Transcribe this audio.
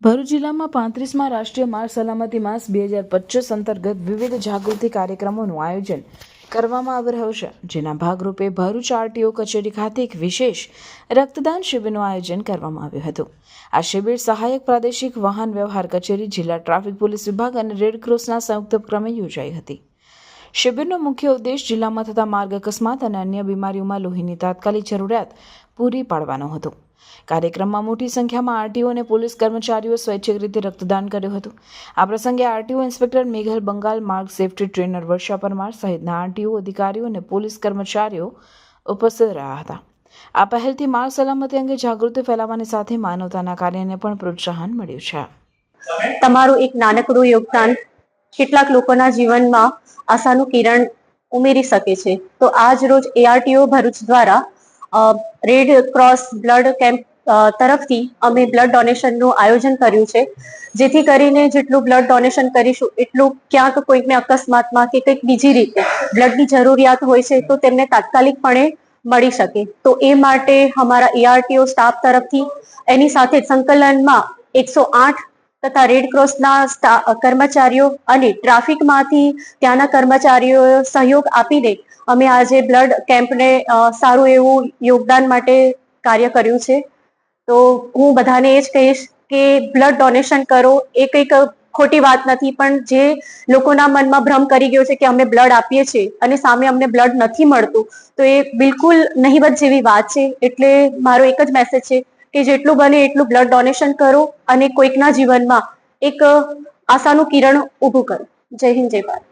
ભરૂચ જિલ્લામાં 35મા રાષ્ટ્રીય માર્ગ સલામતી માસ 2025 અંતર્ગત વિવિધ જાગૃતિ કાર્યક્રમોનું આયોજન કરવામાં આવી રહ્યું છે, જેના ભાગરૂપે ભરૂચ આરટીઓ કચેરી ખાતે એક વિશેષ રક્તદાન શિબિરનું આયોજન કરવામાં આવ્યું હતું. આ શિબિર સહાયક પ્રાદેશિક વાહન વ્યવહાર કચેરી, જિલ્લા ટ્રાફિક પોલીસ વિભાગ અને રેડ ક્રોસના સંયુક્ત ઉપક્રમે યોજાઈ હતી. શિબિરનો મુખ્ય ઉદ્દેશ જિલ્લામાં થતા માર્ગ અકસ્માત અને અન્ય બીમારીઓમાં લોહીની તાત્કાલિક જરૂરિયાત પૂરી પાડવાનો હતો. કાર્યક્રમમાં મોટી સંખ્યામાં આરટીઓ અને પોલીસ કર્મચારીઓ સ્વૈચ્છિક રીતે રક્તદાન કર્યું હતું. આ પ્રસંગે આરટીઓ ઇન્સ્પેક્ટર મેઘલ બંગાલ, માર્ગ સેફટી ટ્રેનર વર્ષા પરમાર સહિતના આરટીઓ અધિકારીઓ અને પોલીસ કર્મચારીઓ ઉપસ્થિત રહ્યા હતા. આ પહેલથી માર્ગ સલામતી અંગે જાગૃતિ ફેલાવવાની સાથે માનવતાના કાર્યને પણ પ્રોત્સાહન મળ્યું છે. તમારું એક નાનકડું યોગદાન કેટલાક લોકોના જીવનમાં આશાનું કિરણ ઉમેરી શકે છે. તો આજ રોજ એઆરટીઓ ભરૂચ દ્વારા રેડ ક્રોસ બ્લડ કેમ્પ તરફથી અમે બ્લડ ડોનેશનનું આયોજન કર્યું છે, જેથી કરીને જેટલું બ્લડ ડોનેશન કરીશું એટલું ક્યાંક કોઈકને અકસ્માતમાં કે કંઈક બીજી રીતે બ્લડની જરૂરિયાત હોય છે તો તેમને તાત્કાલિકપણે મળી શકે. તો એ માટે અમારા એઆરટીઓ સ્ટાફ તરફથી એની સાથે સંકલનમાં 108 તથા રેડ ક્રોસના કર્મચારીઓ અને ટ્રાફિકમાંથી ત્યાંના કર્મચારીઓ સહયોગ આપીને અમે આજે બ્લડ કેમ્પને સારું એવું યોગદાન માટે કાર્ય કર્યું છે. તો હું બધાને એ જ કહીશ કે બ્લડ ડોનેશન કરો. એ કંઈક ખોટી વાત નથી, પણ જે લોકોના મનમાં ભ્રમ કરી ગયો છે કે અમે બ્લડ આપીએ છીએ અને સામે અમને બ્લડ નથી મળતું, તો એ બિલકુલ નહીવત જેવી વાત છે. એટલે મારો એક જ મેસેજ છે કે જેટલું બને એટલું બ્લડ ડોનેશન કરો અને કોઈકના જીવનમાં એક આશાનું કિરણ ઊભું કરો. જય હિન્દ, જય ભારત.